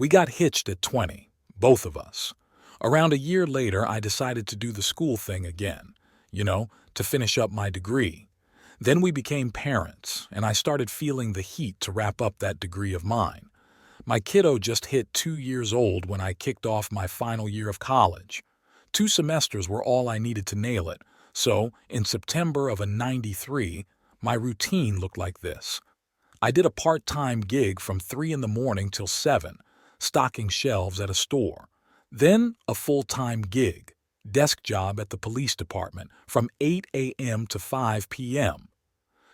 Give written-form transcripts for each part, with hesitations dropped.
We got hitched at 20, both of us. Around a year later, I decided to do the school thing again, to finish up my degree. Then we became parents, and I started feeling the heat to wrap up that degree of mine. My kiddo just hit 2 years old when I kicked off my final year of college. 2 semesters were all I needed to nail it, so in September of a 93, my routine looked like this. I did a part-time gig from 3 in the morning till 7, stocking shelves at a store. Then a full-time gig, desk job at the police department from 8 a.m. to 5 p.m.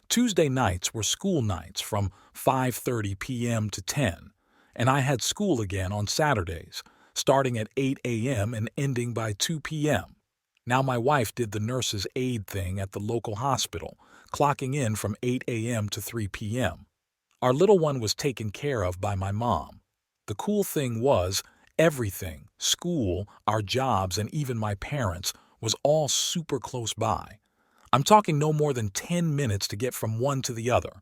Tuesday nights were school nights from 5:30 p.m. to 10, and I had school again on Saturdays, starting at 8 a.m. and ending by 2 p.m. Now my wife did the nurse's aide thing at the local hospital, clocking in from 8 a.m. to 3 p.m. Our little one was taken care of by my mom. The cool thing was, everything, school, our jobs, and even my parents, was all super close by. I'm talking no more than 10 minutes to get from one to the other.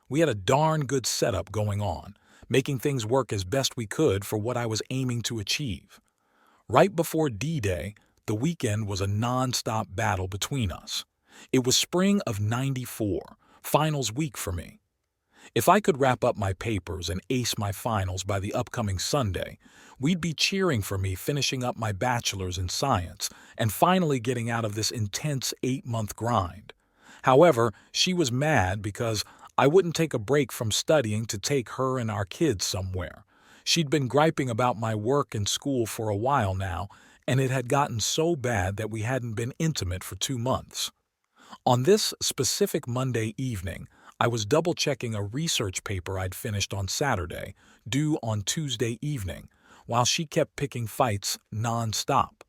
We had a darn good setup going on, making things work as best we could for what I was aiming to achieve. Right before D-Day, the weekend was a non-stop battle between us. It was spring of '94, finals week for me. If I could wrap up my papers and ace my finals by the upcoming Sunday, we'd be cheering for me finishing up my bachelor's in science and finally getting out of this intense 8-month grind. However, she was mad because I wouldn't take a break from studying to take her and our kids somewhere. She'd been griping about my work and school for a while now, and it had gotten so bad that we hadn't been intimate for 2 months. On this specific Monday evening, I was double-checking a research paper I'd finished on Saturday, due on Tuesday evening, while she kept picking fights non-stop.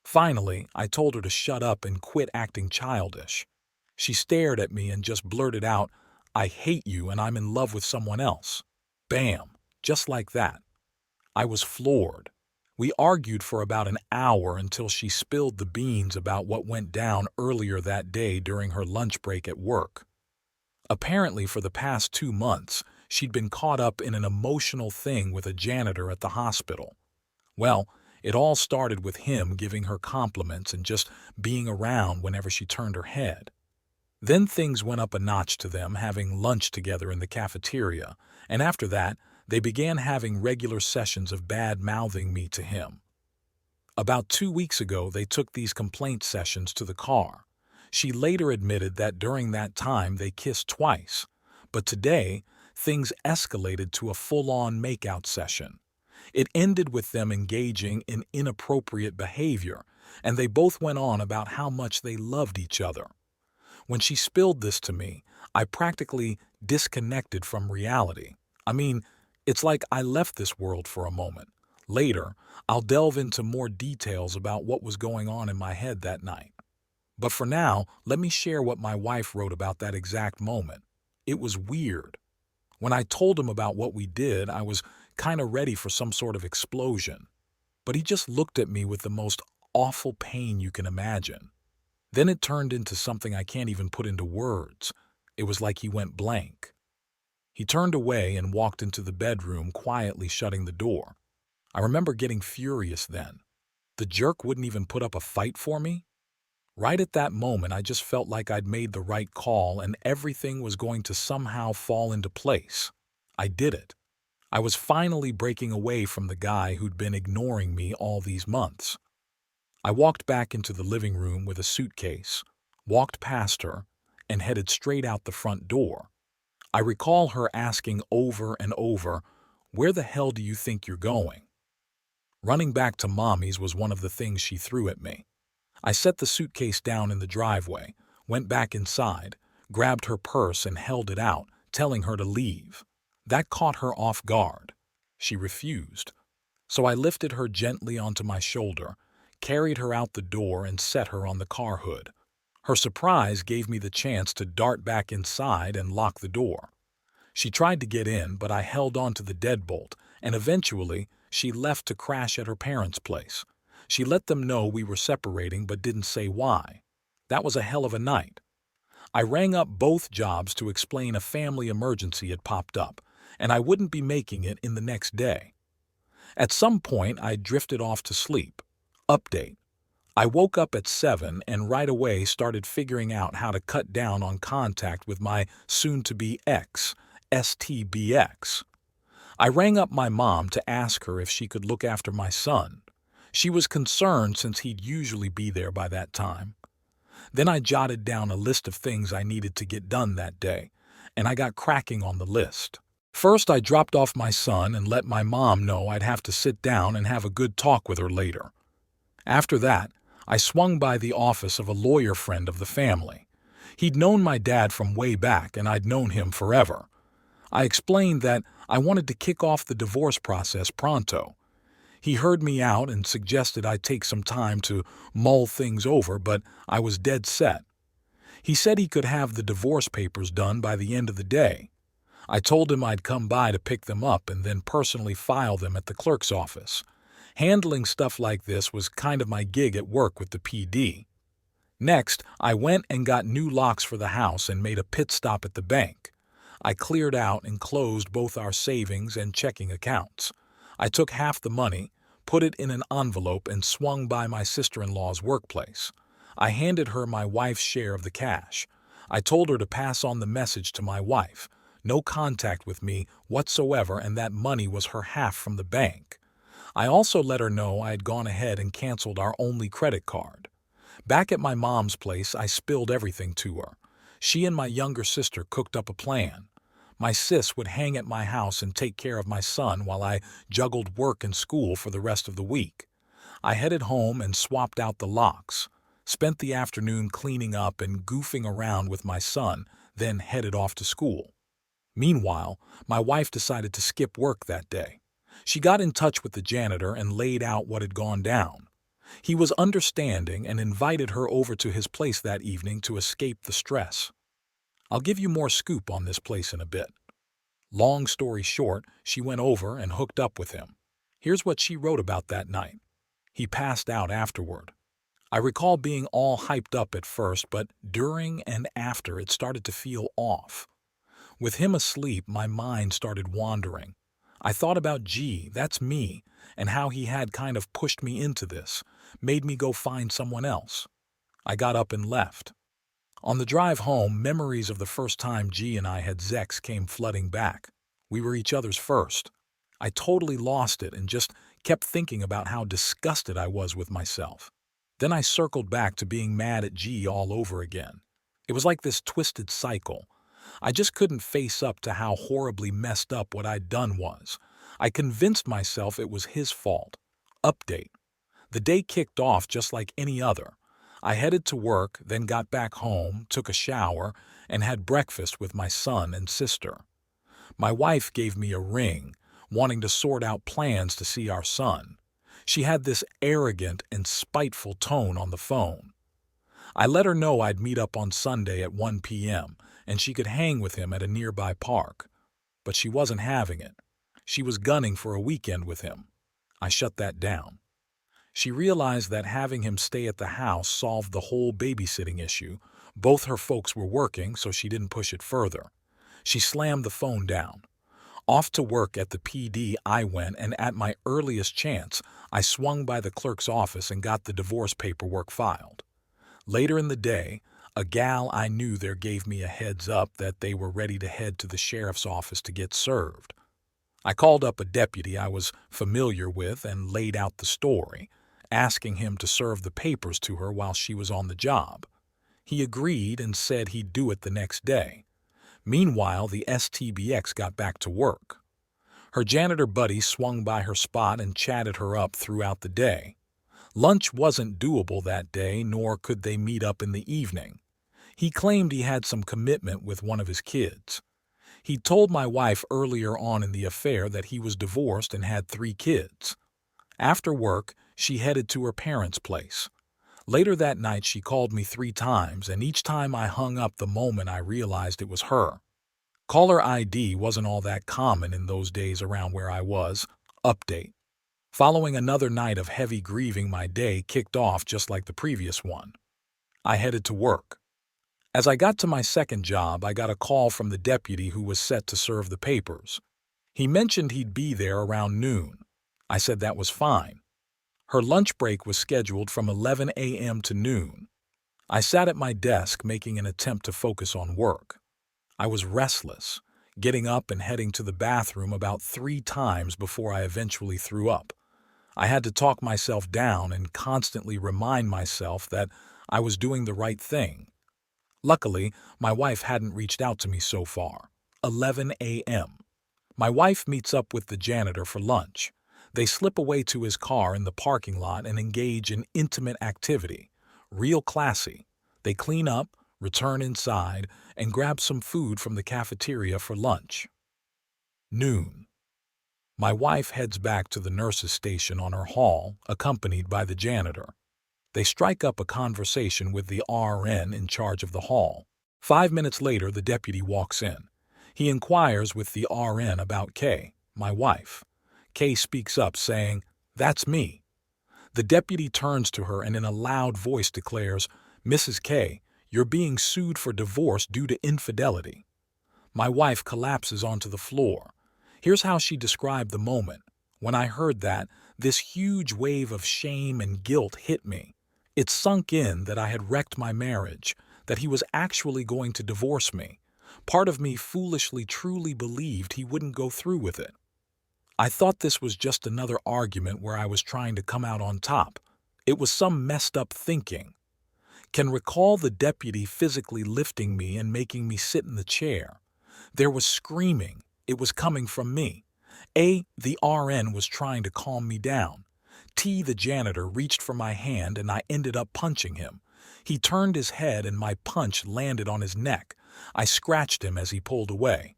Finally, I told her to shut up and quit acting childish. She stared at me and just blurted out, "I hate you and I'm in love with someone else." Bam, just like that. I was floored. We argued for about an hour until she spilled the beans about what went down earlier that day during her lunch break at work. Apparently, for the past 2 months, she'd been caught up in an emotional thing with a janitor at the hospital. Well, it all started with him giving her compliments and just being around whenever she turned her head. Then things went up a notch to them having lunch together in the cafeteria, and after that, they began having regular sessions of bad-mouthing me to him. About 2 weeks ago, they took these complaint sessions to the car. She later admitted that during that time they kissed twice, but today, things escalated to a full-on makeout session. It ended with them engaging in inappropriate behavior, and they both went on about how much they loved each other. When she spilled this to me, I practically disconnected from reality. I mean, it's like I left this world for a moment. Later, I'll delve into more details about what was going on in my head that night. But for now, let me share what my wife wrote about that exact moment. It was weird. When I told him about what we did, I was kind of ready for some sort of explosion. But he just looked at me with the most awful pain you can imagine. Then it turned into something I can't even put into words. It was like he went blank. He turned away and walked into the bedroom, quietly shutting the door. I remember getting furious then. The jerk wouldn't even put up a fight for me? Right at that moment, I just felt like I'd made the right call and everything was going to somehow fall into place. I did it. I was finally breaking away from the guy who'd been ignoring me all these months. I walked back into the living room with a suitcase, walked past her, and headed straight out the front door. I recall her asking over and over, "Where the hell do you think you're going?" Running back to Mommy's was one of the things she threw at me. I set the suitcase down in the driveway, went back inside, grabbed her purse and held it out, telling her to leave. That caught her off guard. She refused. So I lifted her gently onto my shoulder, carried her out the door and set her on the car hood. Her surprise gave me the chance to dart back inside and lock the door. She tried to get in, but I held on to the deadbolt, and eventually she left to crash at her parents' place. She let them know we were separating but didn't say why. That was a hell of a night. I rang up both jobs to explain a family emergency had popped up, and I wouldn't be making it in the next day. At some point, I drifted off to sleep. Update. I woke up at 7 and right away started figuring out how to cut down on contact with my soon-to-be ex, STBX. I rang up my mom to ask her if she could look after my son. She was concerned since he'd usually be there by that time. Then I jotted down a list of things I needed to get done that day, and I got cracking on the list. First, I dropped off my son and let my mom know I'd have to sit down and have a good talk with her later. After that, I swung by the office of a lawyer friend of the family. He'd known my dad from way back, and I'd known him forever. I explained that I wanted to kick off the divorce process pronto. He heard me out and suggested I take some time to mull things over, but I was dead set. He said he could have the divorce papers done by the end of the day. I told him I'd come by to pick them up and then personally file them at the clerk's office. Handling stuff like this was kind of my gig at work with the PD. Next, I went and got new locks for the house and made a pit stop at the bank. I cleared out and closed both our savings and checking accounts. I took half the money, put it in an envelope, and swung by my sister-in-law's workplace. I handed her my wife's share of the cash. I told her to pass on the message to my wife. No contact with me whatsoever, and that money was her half from the bank. I also let her know I had gone ahead and canceled our only credit card. Back at my mom's place, I spilled everything to her. She and my younger sister cooked up a plan. My sis would hang at my house and take care of my son while I juggled work and school for the rest of the week. I headed home and swapped out the locks, spent the afternoon cleaning up and goofing around with my son, then headed off to school. Meanwhile, my wife decided to skip work that day. She got in touch with the janitor and laid out what had gone down. He was understanding and invited her over to his place that evening to escape the stress. I'll give you more scoop on this place in a bit. Long story short, she went over and hooked up with him. Here's what she wrote about that night. He passed out afterward. I recall being all hyped up at first, but during and after it started to feel off. With him asleep, my mind started wandering. I thought about G, that's me, and how he had kind of pushed me into this, made me go find someone else. I got up and left. On the drive home, memories of the first time G and I had sex came flooding back. We were each other's first. I totally lost it and just kept thinking about how disgusted I was with myself. Then I circled back to being mad at G all over again. It was like this twisted cycle. I just couldn't face up to how horribly messed up what I'd done was. I convinced myself it was his fault. Update. The day kicked off just like any other. I headed to work, then got back home, took a shower, and had breakfast with my son and sister. My wife gave me a ring, wanting to sort out plans to see our son. She had this arrogant and spiteful tone on the phone. I let her know I'd meet up on Sunday at 1 p.m., and she could hang with him at a nearby park. But she wasn't having it. She was gunning for a weekend with him. I shut that down. She realized that having him stay at the house solved the whole babysitting issue. Both her folks were working, so she didn't push it further. She slammed the phone down. Off to work at the PD I went, and at my earliest chance, I swung by the clerk's office and got the divorce paperwork filed. Later in the day, a gal I knew there gave me a heads up that they were ready to head to the sheriff's office to get served. I called up a deputy I was familiar with and laid out the story, asking him to serve the papers to her while she was on the job. He agreed and said he'd do it the next day. Meanwhile, the STBX got back to work. Her janitor buddy swung by her spot and chatted her up throughout the day. Lunch wasn't doable that day, nor could they meet up in the evening. He claimed he had some commitment with one of his kids. He told my wife earlier on in the affair that he was divorced and had 3 kids. After work, she headed to her parents' place. Later that night, she called me 3 times, and each time I hung up the moment I realized it was her. Caller ID wasn't all that common in those days around where I was. Update. Following another night of heavy grieving, my day kicked off just like the previous one. I headed to work. As I got to my second job, I got a call from the deputy who was set to serve the papers. He mentioned he'd be there around noon. I said that was fine. Her lunch break was scheduled from 11 a.m. to noon. I sat at my desk making an attempt to focus on work. I was restless, getting up and heading to the bathroom about 3 times before I eventually threw up. I had to talk myself down and constantly remind myself that I was doing the right thing. Luckily, my wife hadn't reached out to me so far. 11 a.m. My wife meets up with the janitor for lunch. They slip away to his car in the parking lot and engage in intimate activity. Real classy. They clean up, return inside, and grab some food from the cafeteria for lunch. Noon. My wife heads back to the nurse's station on her haul, accompanied by the janitor. They strike up a conversation with the RN in charge of the hall. 5 minutes later, the deputy walks in. He inquires with the RN about Kay, my wife. Kay speaks up, saying, "That's me." The deputy turns to her and in a loud voice declares, "Mrs. Kay, you're being sued for divorce due to infidelity." My wife collapses onto the floor. Here's how she described the moment. When I heard that, this huge wave of shame and guilt hit me. It sunk in that I had wrecked my marriage, that he was actually going to divorce me. Part of me foolishly truly believed he wouldn't go through with it. I thought this was just another argument where I was trying to come out on top. It was some messed up thinking. Can recall the deputy physically lifting me and making me sit in the chair. There was screaming. It was coming from me. The RN was trying to calm me down. The janitor reached for my hand and I ended up punching him. He turned his head and my punch landed on his neck. I scratched him as he pulled away.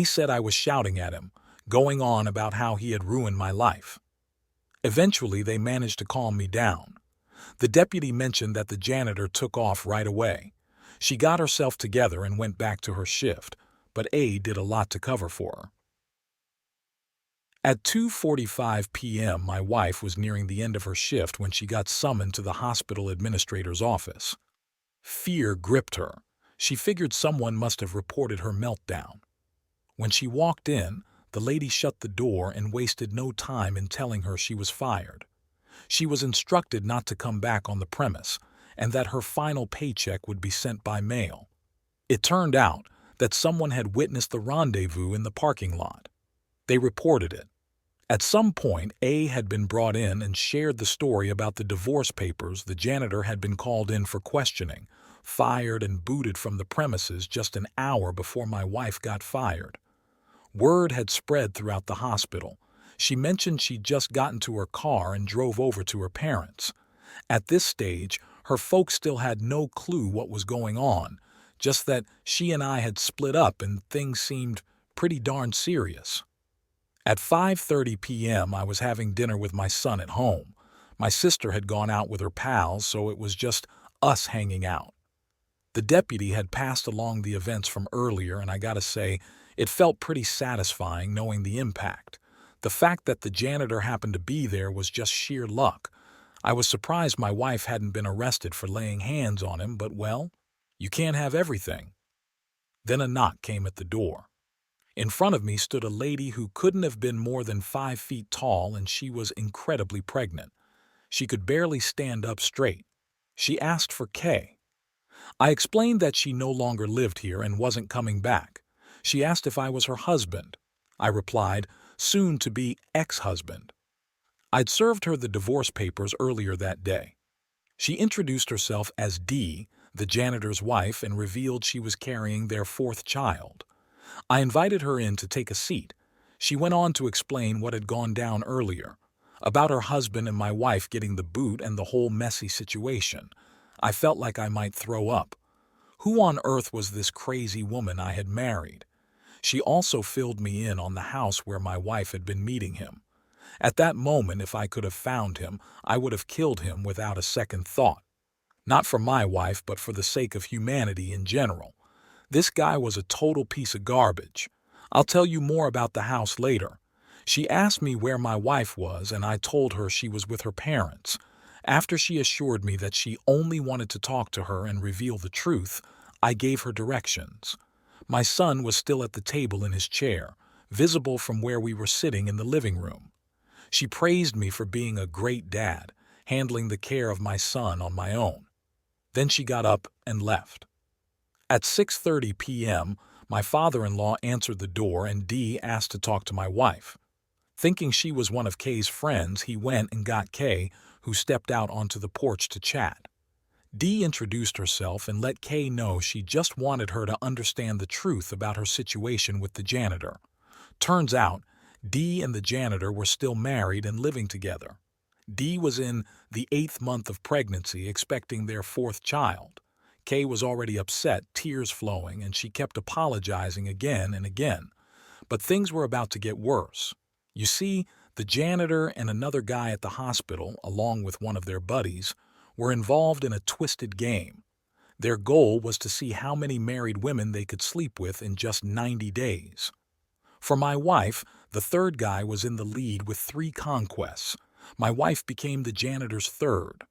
Said I was shouting at him, going on about how he had ruined my life. Eventually, they managed to calm me down. The deputy mentioned that the janitor took off right away. She got herself together and went back to her shift, but did a lot to cover for her. At 2:45 p.m., my wife was nearing the end of her shift when she got summoned to the hospital administrator's office. Fear gripped her. She figured someone must have reported her meltdown. When she walked in, the lady shut the door and wasted no time in telling her she was fired. She was instructed not to come back on the premise and that her final paycheck would be sent by mail. It turned out that someone had witnessed the rendezvous in the parking lot. They reported it. At some point, had been brought in and shared the story about the divorce papers. The janitor had been called in for questioning, fired and booted from the premises just an hour before my wife got fired. Word had spread throughout the hospital. She mentioned she'd just gotten to her car and drove over to her parents. At this stage, her folks still had no clue what was going on, just that she and I had split up and things seemed pretty darn serious. At 5:30 p.m., I was having dinner with my son at home. My sister had gone out with her pals, so it was just us hanging out. The deputy had passed along the events from earlier, and I gotta say, it felt pretty satisfying knowing the impact. The fact that the janitor happened to be there was just sheer luck. I was surprised my wife hadn't been arrested for laying hands on him, but well, you can't have everything. Then a knock came at the door. In front of me stood a lady who couldn't have been more than 5 feet tall, and she was incredibly pregnant. She could barely stand up straight. She asked for Kay. I explained that she no longer lived here and wasn't coming back. She asked if I was her husband. I replied, soon to be ex-husband. I'd served her the divorce papers earlier that day. She introduced herself as Dee, the janitor's wife, and revealed she was carrying their 4th child. I invited her in to take a seat. She went on to explain what had gone down earlier, about her husband and my wife getting the boot and the whole messy situation. I felt like I might throw up. Who on earth was this crazy woman I had married? She also filled me in on the house where my wife had been meeting him. At that moment, if I could have found him, I would have killed him without a second thought. Not for my wife, but for the sake of humanity in general. This guy was a total piece of garbage. I'll tell you more about the house later. She asked me where my wife was, and I told her she was with her parents. After she assured me that she only wanted to talk to her and reveal the truth, I gave her directions. My son was still at the table in his chair, visible from where we were sitting in the living room. She praised me for being a great dad, handling the care of my son on my own. Then she got up and left. At 6:30 p.m., my father-in-law answered the door and Dee asked to talk to my wife. Thinking she was one of Kay's friends, he went and got Kay, who stepped out onto the porch to chat. Dee introduced herself and let Kay know she just wanted her to understand the truth about her situation with the janitor. Turns out, Dee and the janitor were still married and living together. Dee was in the 8th month of pregnancy, expecting their 4th child. Kay was already upset, tears flowing, and she kept apologizing again and again. But things were about to get worse. You see, the janitor and another guy at the hospital, along with one of their buddies, were involved in a twisted game. Their goal was to see how many married women they could sleep with in just 90 days. For my wife, the third guy was in the lead with 3 conquests. My wife became the janitor's third.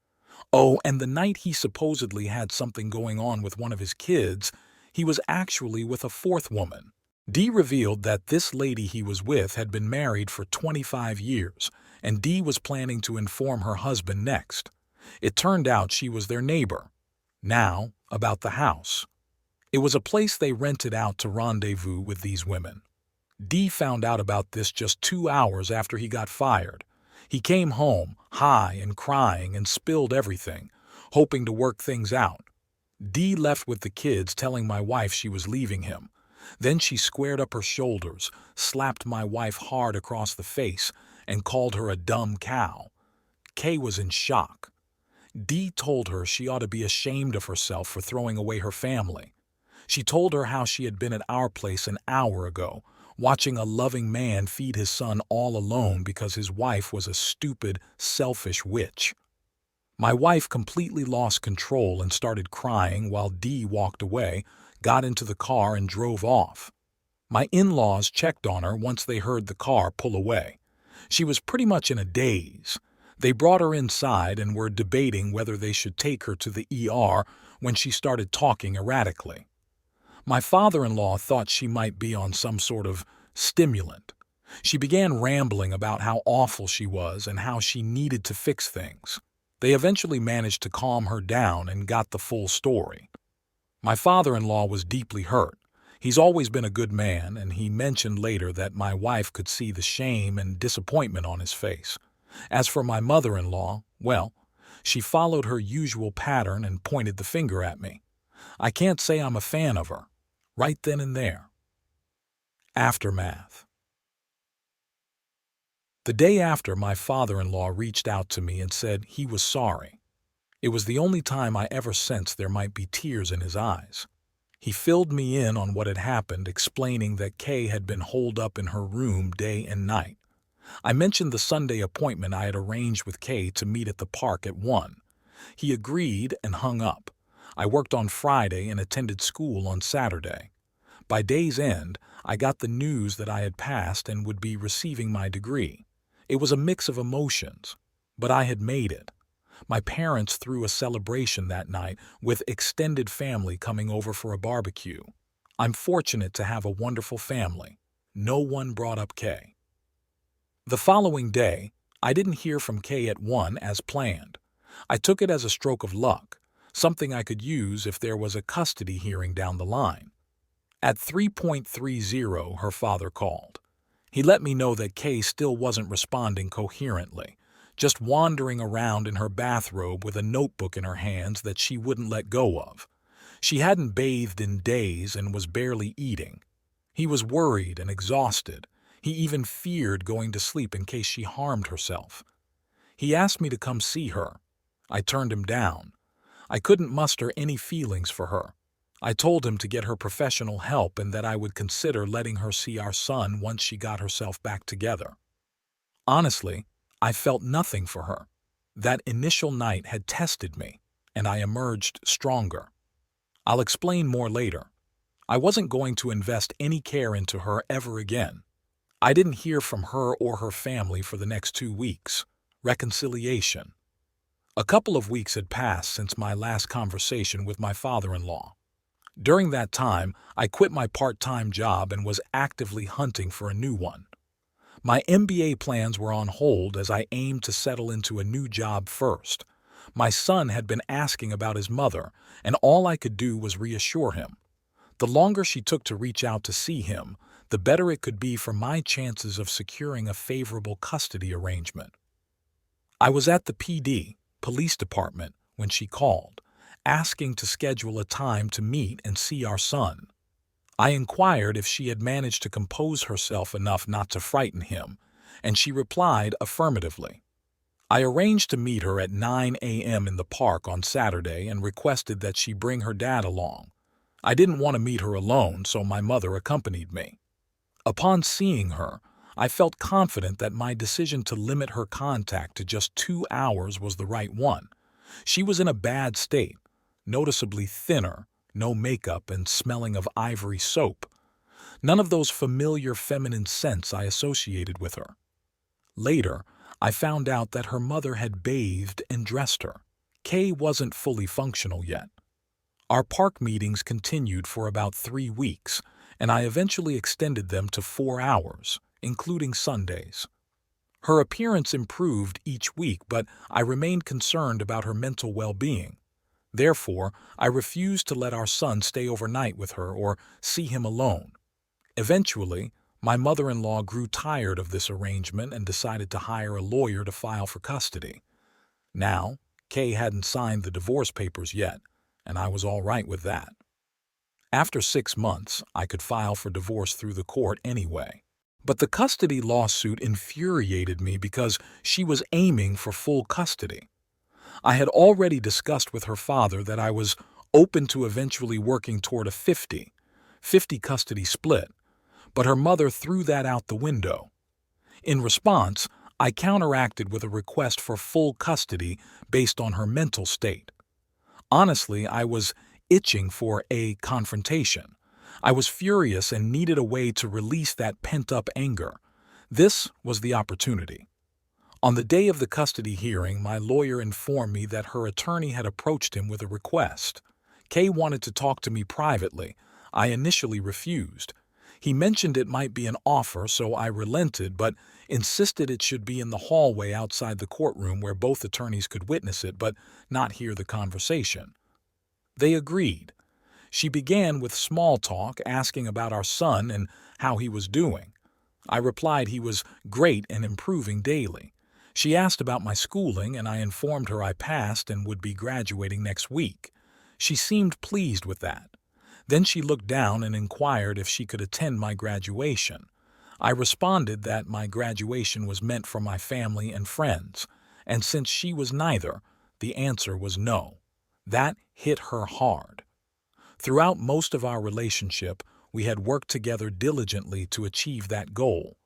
Oh, and the night he supposedly had something going on with one of his kids, he was actually with a 4th woman. Dee revealed that this lady he was with had been married for 25 years, and Dee was planning to inform her husband next. It turned out she was their neighbor. Now, about the house. It was a place they rented out to rendezvous with these women. Dee found out about this just 2 hours after he got fired. He came home, high and crying, and spilled everything, hoping to work things out. Dee left with the kids, telling my wife she was leaving him. Then she squared up her shoulders, slapped my wife hard across the face, and called her a dumb cow. Kay was in shock. Dee told her she ought to be ashamed of herself for throwing away her family. She told her how she had been at our place an hour ago, watching a loving man feed his son all alone because his wife was a stupid, selfish witch. My wife completely lost control and started crying while Dee walked away, got into the car and drove off. My in-laws checked on her once they heard the car pull away. She was pretty much in a daze. They brought her inside and were debating whether they should take her to the ER when she started talking erratically. My father-in-law thought she might be on some sort of stimulant. She began rambling about how awful she was and how she needed to fix things. They eventually managed to calm her down and got the full story. My father-in-law was deeply hurt. He's always been a good man, and he mentioned later that my wife could see the shame and disappointment on his face. As for my mother-in-law, well, she followed her usual pattern and pointed the finger at me. I can't say I'm a fan of her. Right then and there. Aftermath. The day after, my father-in-law reached out to me and said he was sorry. It was the only time I ever sensed there might be tears in his eyes. He filled me in on what had happened, explaining that Kay had been holed up in her room day and night. I mentioned the Sunday appointment I had arranged with Kay to meet at the park at 1. He agreed and hung up. I worked on Friday and attended school on Saturday. By day's end, I got the news that I had passed and would be receiving my degree. It was a mix of emotions, but I had made it. My parents threw a celebration that night with extended family coming over for a barbecue. I'm fortunate to have a wonderful family. No one brought up Kay. The following day, I didn't hear from Kay at 1 as planned. I took it as a stroke of luck, something I could use if there was a custody hearing down the line. At 3:30, her father called. He let me know that Kay still wasn't responding coherently, just wandering around in her bathrobe with a notebook in her hands that she wouldn't let go of. She hadn't bathed in days and was barely eating. He was worried and exhausted. He even feared going to sleep in case she harmed herself. He asked me to come see her. I turned him down. I couldn't muster any feelings for her. I told him to get her professional help and that I would consider letting her see our son once she got herself back together. Honestly, I felt nothing for her. That initial night had tested me, and I emerged stronger. I'll explain more later. I wasn't going to invest any care into her ever again. I didn't hear from her or her family for the next 2 weeks. Reconciliation. A couple of weeks had passed since my last conversation with my father-in-law. During that time, I quit my part-time job and was actively hunting for a new one. My MBA plans were on hold as I aimed to settle into a new job first. My son had been asking about his mother, and all I could do was reassure him. The longer she took to reach out to see him, the better it could be for my chances of securing a favorable custody arrangement. I was at the police department, when she called, asking to schedule a time to meet and see our son. I inquired if she had managed to compose herself enough not to frighten him, and she replied affirmatively. I arranged to meet her at 9 a.m. in the park on Saturday and requested that she bring her dad along. I didn't want to meet her alone, so my mother accompanied me. Upon seeing her, I felt confident that my decision to limit her contact to just 2 hours was the right one. She was in a bad state, noticeably thinner, no makeup, and smelling of ivory soap. None of those familiar feminine scents I associated with her. Later, I found out that her mother had bathed and dressed her. Kay wasn't fully functional yet. Our park meetings continued for about 3 weeks, and I eventually extended them to 4 hours, including Sundays. Her appearance improved each week, but I remained concerned about her mental well-being. Therefore, I refused to let our son stay overnight with her or see him alone. Eventually, my mother-in-law grew tired of this arrangement and decided to hire a lawyer to file for custody. Now, Kay hadn't signed the divorce papers yet, and I was all right with that. After 6 months, I could file for divorce through the court anyway. But the custody lawsuit infuriated me because she was aiming for full custody. I had already discussed with her father that I was open to eventually working toward a 50-50 custody split, but her mother threw that out the window. In response, I counteracted with a request for full custody based on her mental state. Honestly, I was itching for a confrontation. I was furious and needed a way to release that pent-up anger. This was the opportunity. On the day of the custody hearing, my lawyer informed me that her attorney had approached him with a request. Kay wanted to talk to me privately. I initially refused. He mentioned it might be an offer, so I relented, but insisted it should be in the hallway outside the courtroom where both attorneys could witness it but not hear the conversation. They agreed. She began with small talk, asking about our son and how he was doing. I replied he was great and improving daily. She asked about my schooling, and I informed her I passed and would be graduating next week. She seemed pleased with that. Then she looked down and inquired if she could attend my graduation. I responded that my graduation was meant for my family and friends, and since she was neither, the answer was no. That hit her hard. Throughout most of our relationship, we had worked together diligently to achieve that goal.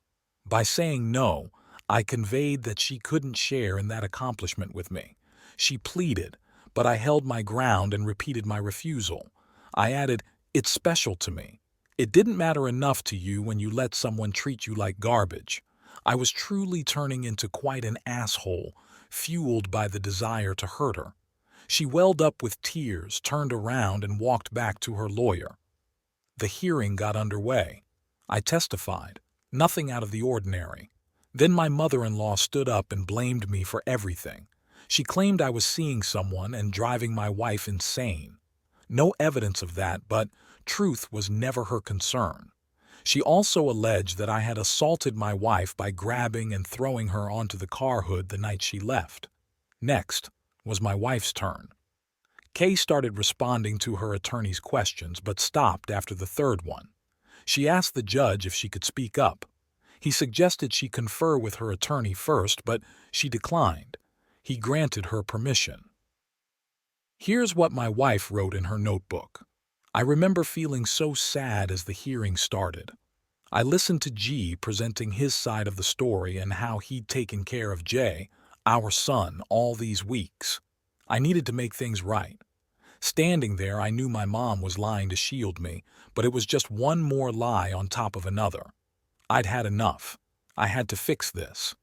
By saying no, I conveyed that she couldn't share in that accomplishment with me. She pleaded, but I held my ground and repeated my refusal. I added, "It's special to me. It didn't matter enough to you when you let someone treat you like garbage." I was truly turning into quite an asshole, fueled by the desire to hurt her. She welled up with tears, turned around, and walked back to her lawyer. The hearing got underway. I testified, nothing out of the ordinary. Then my mother-in-law stood up and blamed me for everything. She claimed I was seeing someone and driving my wife insane. No evidence of that, but truth was never her concern. She also alleged that I had assaulted my wife by grabbing and throwing her onto the car hood the night she left. Next was my wife's turn. Kay started responding to her attorney's questions, but stopped after the third one. She asked the judge if she could speak up. He suggested she confer with her attorney first, but she declined. He granted her permission. Here's what my wife wrote in her notebook. I remember feeling so sad as the hearing started. I listened to G presenting his side of the story and how he'd taken care of Jay, our son, all these weeks. I needed to make things right. Standing there, I knew my mom was lying to shield me, but it was just one more lie on top of another. I'd had enough. I had to fix this.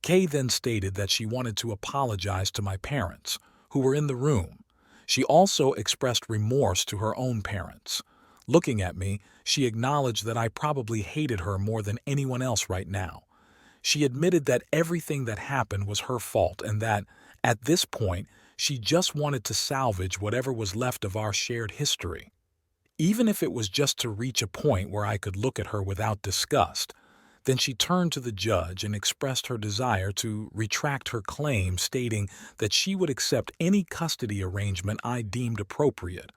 Kay then stated that she wanted to apologize to my parents, who were in the room. She also expressed remorse to her own parents. Looking at me, she acknowledged that I probably hated her more than anyone else right now. She admitted that everything that happened was her fault and that, at this point, she just wanted to salvage whatever was left of our shared history. Even if it was just to reach a point where I could look at her without disgust, then she turned to the judge and expressed her desire to retract her claim, stating that she would accept any custody arrangement I deemed appropriate.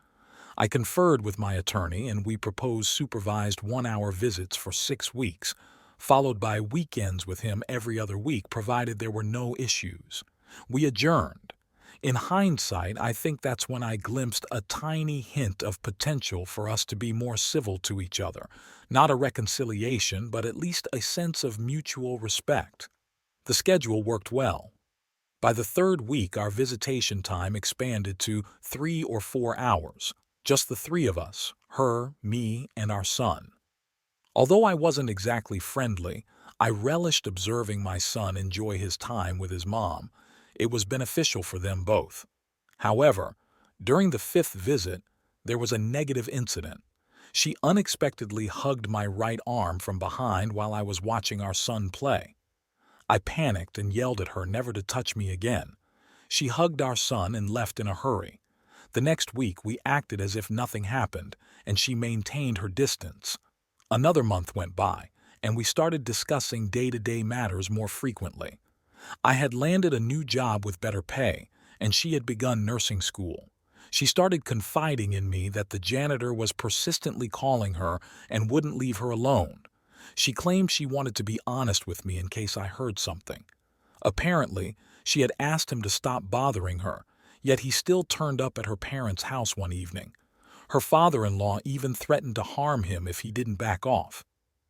I conferred with my attorney and we proposed supervised 1-hour visits for 6 weeks, followed by weekends with him every other week provided there were no issues. We adjourned. In hindsight, I think that's when I glimpsed a tiny hint of potential for us to be more civil to each other. Not a reconciliation, but at least a sense of mutual respect. The schedule worked well. By the third week, our visitation time expanded to 3 or 4 hours. Just the three of us, her, me, and our son. Although I wasn't exactly friendly, I relished observing my son enjoy his time with his mom. It was beneficial for them both. However, during the 5th visit, there was a negative incident. She unexpectedly hugged my right arm from behind while I was watching our son play. I panicked and yelled at her never to touch me again. She hugged our son and left in a hurry. The next week, we acted as if nothing happened, and she maintained her distance. Another month went by, and we started discussing day-to-day matters more frequently. I had landed a new job with better pay, and she had begun nursing school. She started confiding in me that the janitor was persistently calling her and wouldn't leave her alone. She claimed she wanted to be honest with me in case I heard something. Apparently, she had asked him to stop bothering her, yet he still turned up at her parents' house one evening. Her father-in-law even threatened to harm him if he didn't back off.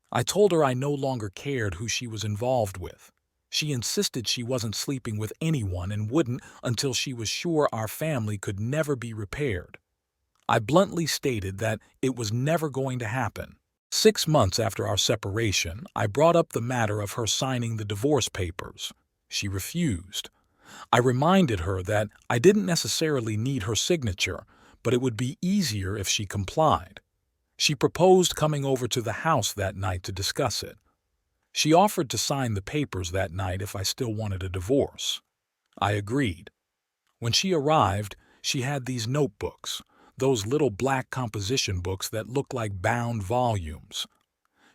I told her I no longer cared who she was involved with. She insisted she wasn't sleeping with anyone and wouldn't until she was sure our family could never be repaired. I bluntly stated that it was never going to happen. 6 months after our separation, I brought up the matter of her signing the divorce papers. She refused. I reminded her that I didn't necessarily need her signature, but it would be easier if she complied. She proposed coming over to the house that night to discuss it. She offered to sign the papers that night if I still wanted a divorce. I agreed. When she arrived, she had these notebooks, those little black composition books that look like bound volumes.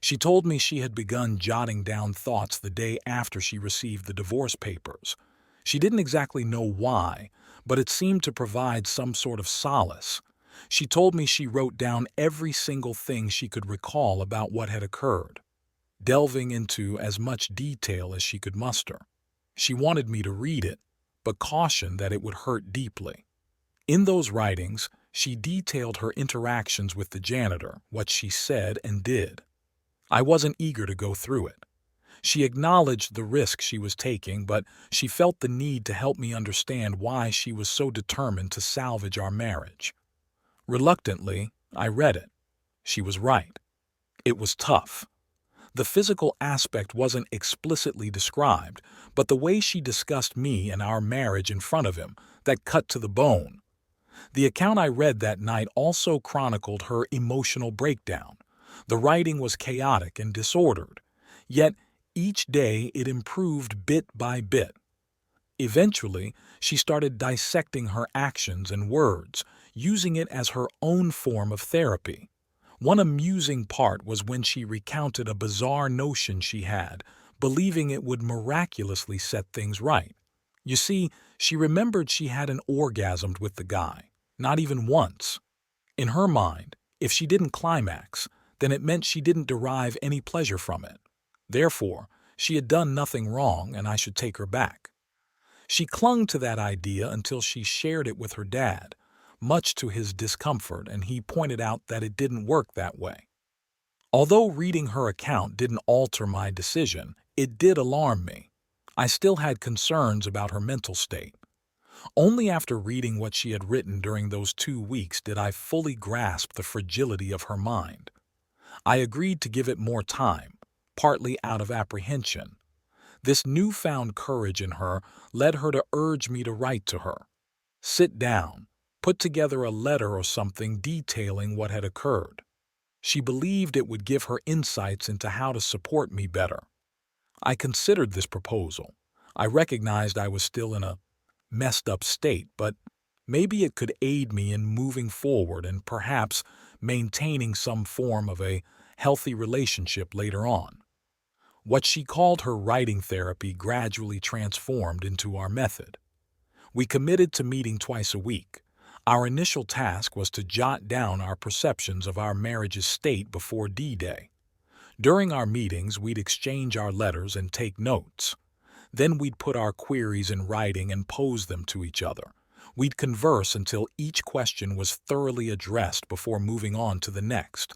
She told me she had begun jotting down thoughts the day after she received the divorce papers. She didn't exactly know why, but it seemed to provide some sort of solace. She told me she wrote down every single thing she could recall about what had occurred, delving into as much detail as she could muster. She wanted me to read it, but cautioned that it would hurt deeply. In those writings, she detailed her interactions with the janitor, what she said and did. I wasn't eager to go through it. She acknowledged the risk she was taking, but she felt the need to help me understand why she was so determined to salvage our marriage. Reluctantly, I read it. She was right. It was tough. The physical aspect wasn't explicitly described, but the way she discussed me and our marriage in front of him, that cut to the bone. The account I read that night also chronicled her emotional breakdown. The writing was chaotic and disordered, yet each day it improved bit by bit. Eventually, she started dissecting her actions and words, using it as her own form of therapy. One amusing part was when she recounted a bizarre notion she had, believing it would miraculously set things right. You see, she remembered she hadn't orgasmed with the guy, not even once. In her mind, if she didn't climax, then it meant she didn't derive any pleasure from it. Therefore, she had done nothing wrong and I should take her back. She clung to that idea until she shared it with her dad, much to his discomfort, and he pointed out that it didn't work that way. Although reading her account didn't alter my decision, it did alarm me. I still had concerns about her mental state. Only after reading what she had written during those 2 weeks did I fully grasp the fragility of her mind. I agreed to give it more time, partly out of apprehension. This newfound courage in her led her to urge me to write to her. Sit down, put together a letter or something detailing what had occurred. She believed it would give her insights into how to support me better. I considered this proposal. I recognized I was still in a messed up state, but maybe it could aid me in moving forward and perhaps maintaining some form of a healthy relationship later on. What she called her writing therapy gradually transformed into our method. We committed to meeting twice a week. Our initial task was to jot down our perceptions of our marriage's state before D-Day. During our meetings, we'd exchange our letters and take notes. Then we'd put our queries in writing and pose them to each other. We'd converse until each question was thoroughly addressed before moving on to the next.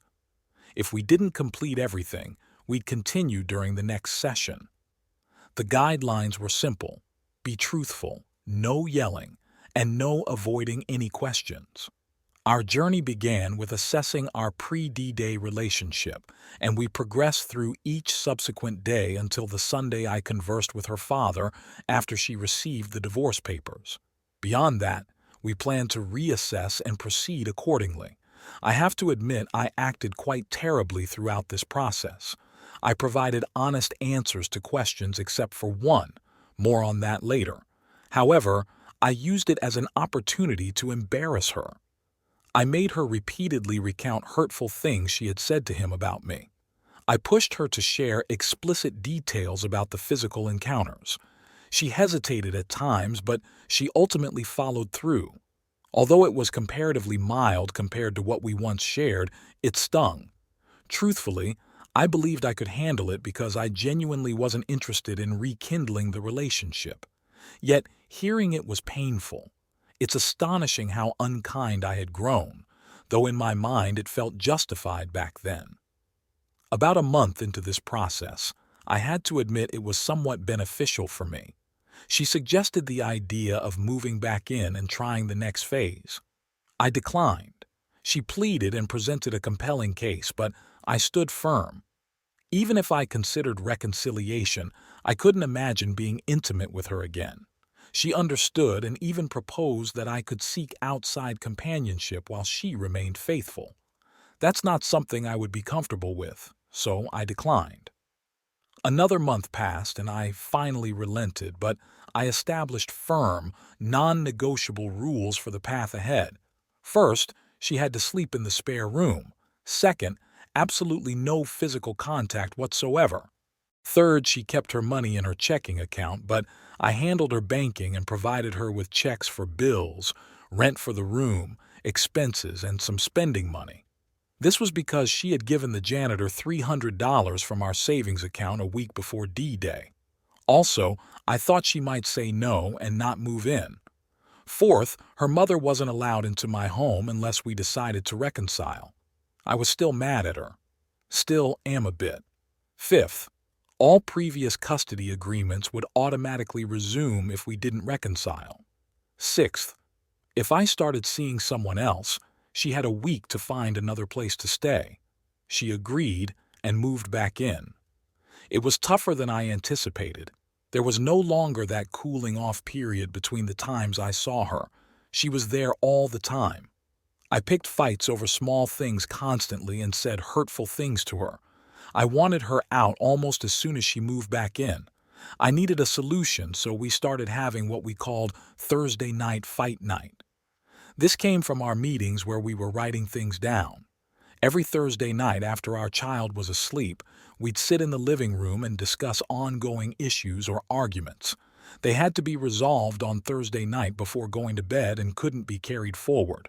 If we didn't complete everything, we'd continue during the next session. The guidelines were simple: be truthful, no yelling, and no avoiding any questions. Our journey began with assessing our pre-D-Day relationship, and we progressed through each subsequent day until the Sunday I conversed with her father after she received the divorce papers. Beyond that, we planned to reassess and proceed accordingly. I have to admit I acted quite terribly throughout this process. I provided honest answers to questions except for one. More on that later. However, I used it as an opportunity to embarrass her. I made her repeatedly recount hurtful things she had said to him about me. I pushed her to share explicit details about the physical encounters. She hesitated at times, but she ultimately followed through. Although it was comparatively mild compared to what we once shared, it stung. Truthfully, I believed I could handle it because I genuinely wasn't interested in rekindling the relationship. Yet, hearing it was painful. It's astonishing how unkind I had grown, though in my mind it felt justified back then. About a month into this process, I had to admit it was somewhat beneficial for me. She suggested the idea of moving back in and trying the next phase. I declined. She pleaded and presented a compelling case, but I stood firm. Even if I considered reconciliation, I couldn't imagine being intimate with her again. She understood and even proposed that I could seek outside companionship while she remained faithful. That's not something I would be comfortable with, so I declined. Another month passed and I finally relented, but I established firm, non-negotiable rules for the path ahead. First, she had to sleep in the spare room. Second, absolutely no physical contact whatsoever. Third, she kept her money in her checking account, but I handled her banking and provided her with checks for bills, rent for the room, expenses, and some spending money. This was because she had given the janitor $300 from our savings account a week before D-Day. Also, I thought she might say no and not move in. Fourth, her mother wasn't allowed into my home unless we decided to reconcile. I was still mad at her. Still am a bit. Fifth, all previous custody agreements would automatically resume if we didn't reconcile. Sixth, if I started seeing someone else, she had a week to find another place to stay. She agreed and moved back in. It was tougher than I anticipated. There was no longer that cooling off period between the times I saw her. She was there all the time. I picked fights over small things constantly and said hurtful things to her. I wanted her out almost as soon as she moved back in. I needed a solution, so we started having what we called Thursday night fight night. This came from our meetings where we were writing things down. Every Thursday night after our child was asleep, we'd sit in the living room and discuss ongoing issues or arguments. They had to be resolved on Thursday night before going to bed and couldn't be carried forward.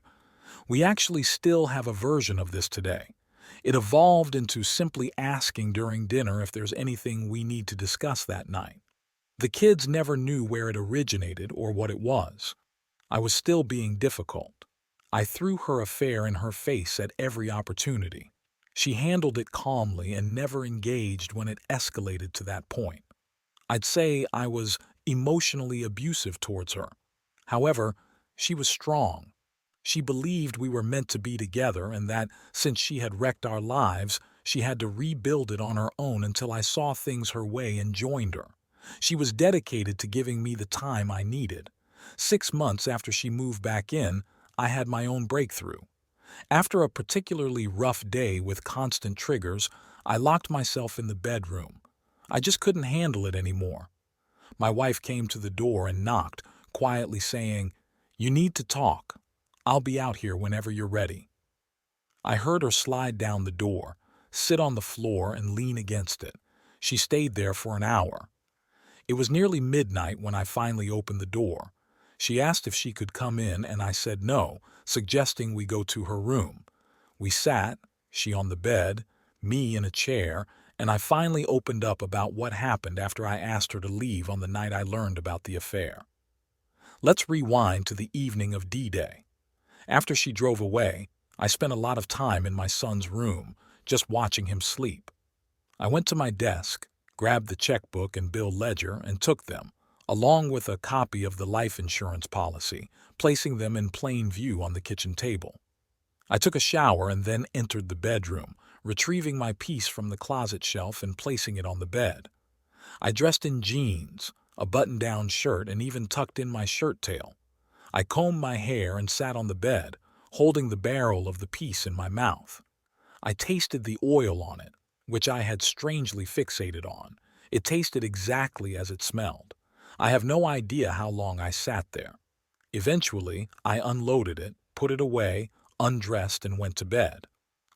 We actually still have a version of this today. It evolved into simply asking during dinner if there's anything we need to discuss that night. The kids never knew where it originated or what it was. I was still being difficult. I threw her affair in her face at every opportunity. She handled it calmly and never engaged when it escalated to that point. I'd say I was emotionally abusive towards her. However, she was strong. She believed we were meant to be together and that, since she had wrecked our lives, she had to rebuild it on her own until I saw things her way and joined her. She was dedicated to giving me the time I needed. 6 months after she moved back in, I had my own breakthrough. After a particularly rough day with constant triggers, I locked myself in the bedroom. I just couldn't handle it anymore. My wife came to the door and knocked, quietly saying, "You need to talk. I'll be out here whenever you're ready." I heard her slide down the door, sit on the floor, and lean against it. She stayed there for an hour. It was nearly midnight when I finally opened the door. She asked if she could come in, and I said no, suggesting we go to her room. We sat, she on the bed, me in a chair, and I finally opened up about what happened after I asked her to leave on the night I learned about the affair. Let's rewind to the evening of D-Day. After she drove away, I spent a lot of time in my son's room, just watching him sleep. I went to my desk, grabbed the checkbook and bill ledger, and took them, along with a copy of the life insurance policy, placing them in plain view on the kitchen table. I took a shower and then entered the bedroom, retrieving my piece from the closet shelf and placing it on the bed. I dressed in jeans, a button-down shirt, and even tucked in my shirt tail. I combed my hair and sat on the bed, holding the barrel of the piece in my mouth. I tasted the oil on it, which I had strangely fixated on. It tasted exactly as it smelled. I have no idea how long I sat there. Eventually, I unloaded it, put it away, undressed, and went to bed.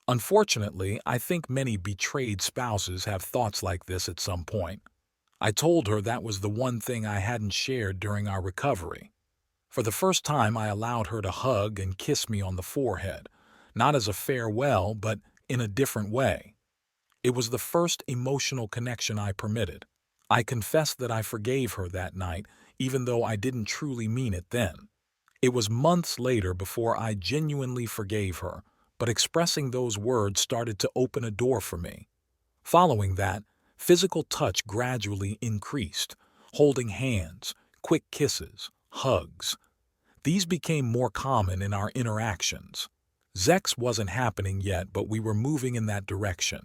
Unfortunately, I think many betrayed spouses have thoughts like this at some point. I told her that was the one thing I hadn't shared during our recovery. For the first time, I allowed her to hug and kiss me on the forehead, not as a farewell, but in a different way. It was the first emotional connection I permitted. I confessed that I forgave her that night, even though I didn't truly mean it then. It was months later before I genuinely forgave her, but expressing those words started to open a door for me. Following that, physical touch gradually increased, holding hands, quick kisses, hugs. These became more common in our interactions. Sex wasn't happening yet, but we were moving in that direction.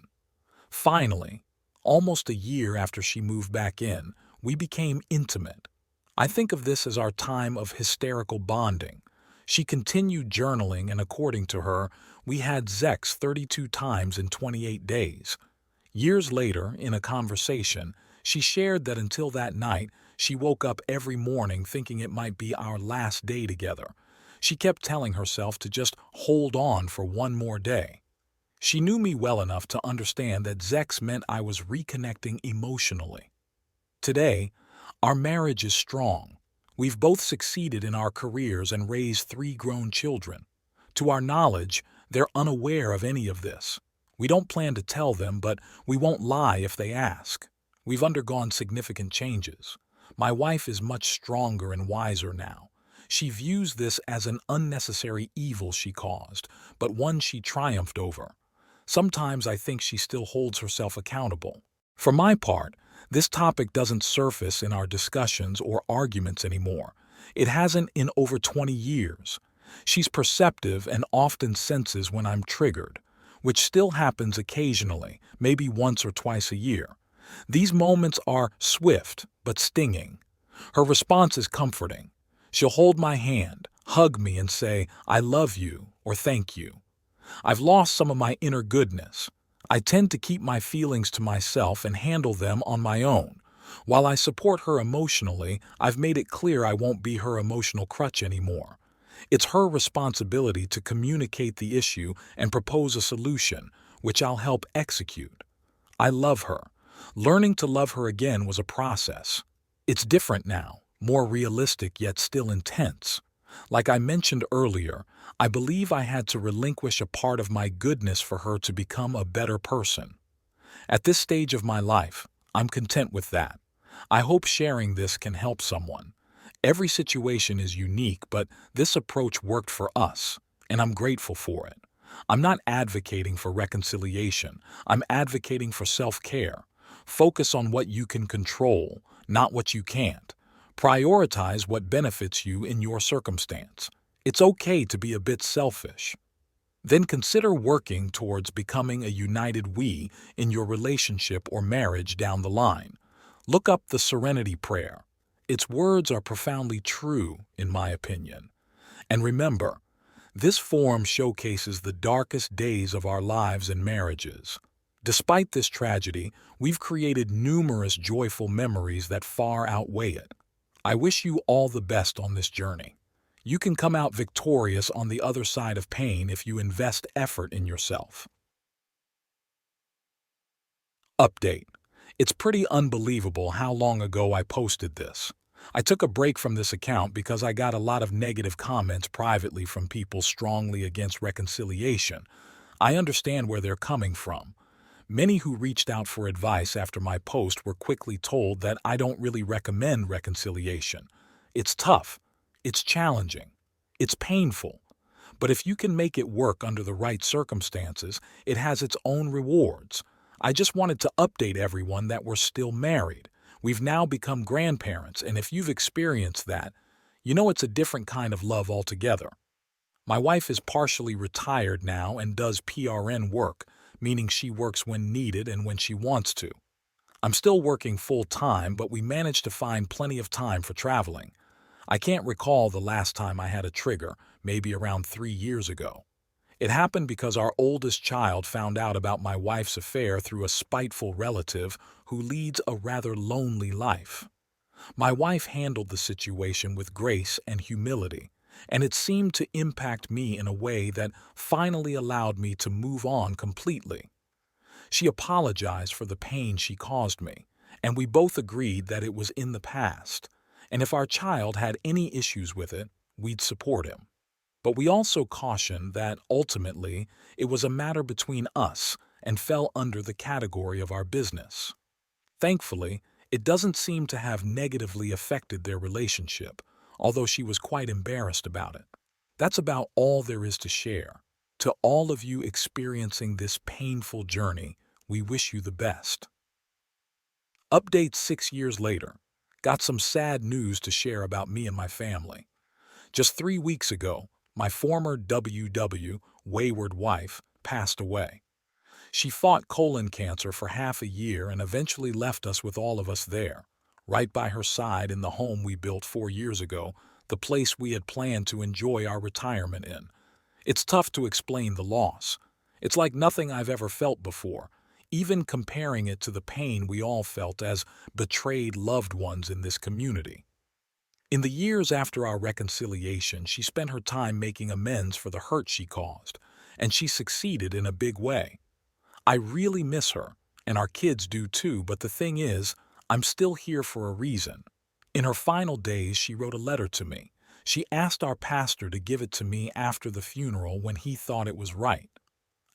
Finally, almost a year after she moved back in, we became intimate. I think of this as our time of hysterical bonding. She continued journaling, and according to her, we had sex 32 times in 28 days. Years later, in a conversation, she shared that until that night, she woke up every morning thinking it might be our last day together. She kept telling herself to just hold on for one more day. She knew me well enough to understand that sex meant I was reconnecting emotionally. Today, our marriage is strong. We've both succeeded in our careers and raised 3 grown children. To our knowledge, they're unaware of any of this. We don't plan to tell them, but we won't lie if they ask. We've undergone significant changes. My wife is much stronger and wiser now. She views this as an unnecessary evil she caused, but one she triumphed over. Sometimes I think she still holds herself accountable. For my part, this topic doesn't surface in our discussions or arguments anymore. It hasn't in over 20 years. She's perceptive and often senses when I'm triggered, which still happens occasionally, maybe once or twice a year. These moments are swift but stinging. Her response is comforting. She'll hold my hand, hug me, and say, "I love you," or "thank you." I've lost some of my inner goodness. I tend to keep my feelings to myself and handle them on my own. While I support her emotionally, I've made it clear I won't be her emotional crutch anymore. It's her responsibility to communicate the issue and propose a solution, which I'll help execute. I love her. Learning to love her again was a process. It's different now, more realistic yet still intense. Like I mentioned earlier, I believe I had to relinquish a part of my goodness for her to become a better person. At this stage of my life, I'm content with that. I hope sharing this can help someone. Every situation is unique, but this approach worked for us, and I'm grateful for it. I'm not advocating for reconciliation. I'm advocating for self-care. Focus on what you can control, not what you can't. Prioritize what benefits you in your circumstance. It's okay to be a bit selfish. Then consider working towards becoming a united we in your relationship or marriage down the line. Look up the Serenity Prayer. Its words are profoundly true, in my opinion. And remember, this form showcases the darkest days of our lives and marriages. Despite this tragedy, we've created numerous joyful memories that far outweigh it. I wish you all the best on this journey. You can come out victorious on the other side of pain if you invest effort in yourself. Update. It's pretty unbelievable how long ago I posted this. I took a break from this account because I got a lot of negative comments privately from people strongly against reconciliation. I understand where they're coming from. Many who reached out for advice after my post were quickly told that I don't really recommend reconciliation. It's tough, it's challenging, it's painful. But if you can make it work under the right circumstances, it has its own rewards. I just wanted to update everyone that we're still married. We've now become grandparents, and if you've experienced that, you know it's a different kind of love altogether. My wife is partially retired now and does PRN work, meaning she works when needed and when she wants to. I'm still working full-time, but we managed to find plenty of time for traveling. I can't recall the last time I had a trigger, maybe around 3 years ago. It happened because our oldest child found out about my wife's affair through a spiteful relative who leads a rather lonely life. My wife handled the situation with grace and humility, and it seemed to impact me in a way that finally allowed me to move on completely. She apologized for the pain she caused me, and we both agreed that it was in the past, and if our child had any issues with it, we'd support him. But we also cautioned that, ultimately, it was a matter between us and fell under the category of our business. Thankfully, it doesn't seem to have negatively affected their relationship, although she was quite embarrassed about it. That's about all there is to share. To all of you experiencing this painful journey, we wish you the best. Update 6 years later. Got some sad news to share about me and my family. Just 3 weeks ago, my former wayward wife passed away. She fought colon cancer for half a year and eventually left us with all of us there, right by her side in the home we built 4 years ago, the place we had planned to enjoy our retirement in. It's tough to explain the loss. It's like nothing I've ever felt before, even comparing it to the pain we all felt as betrayed loved ones in this community. In the years after our reconciliation, she spent her time making amends for the hurt she caused, and she succeeded in a big way. I really miss her, and our kids do too, but the thing is, I'm still here for a reason. In her final days, she wrote a letter to me. She asked our pastor to give it to me after the funeral when he thought it was right.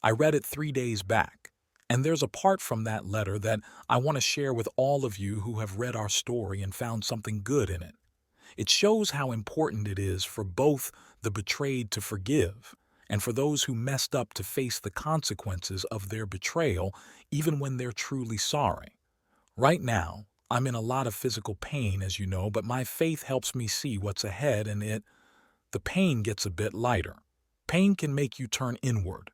I read it 3 days back, and there's a part from that letter that I want to share with all of you who have read our story and found something good in it. It shows how important it is for both the betrayed to forgive and for those who messed up to face the consequences of their betrayal even when they're truly sorry. Right now, I'm in a lot of physical pain, as you know, but my faith helps me see what's ahead and the pain gets a bit lighter. Pain can make you turn inward.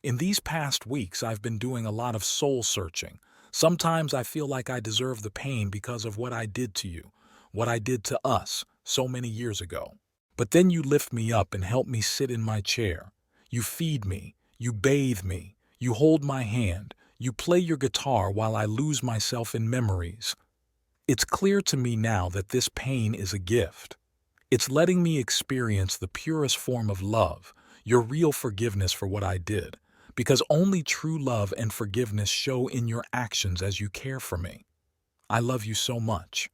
In these past weeks, I've been doing a lot of soul searching. Sometimes I feel like I deserve the pain because of what I did to you, what I did to us so many years ago. But then you lift me up and help me sit in my chair. You feed me, you bathe me, you hold my hand, you play your guitar while I lose myself in memories. It's clear to me now that this pain is a gift. It's letting me experience the purest form of love, your real forgiveness for what I did, because only true love and forgiveness show in your actions as you care for me. I love you so much.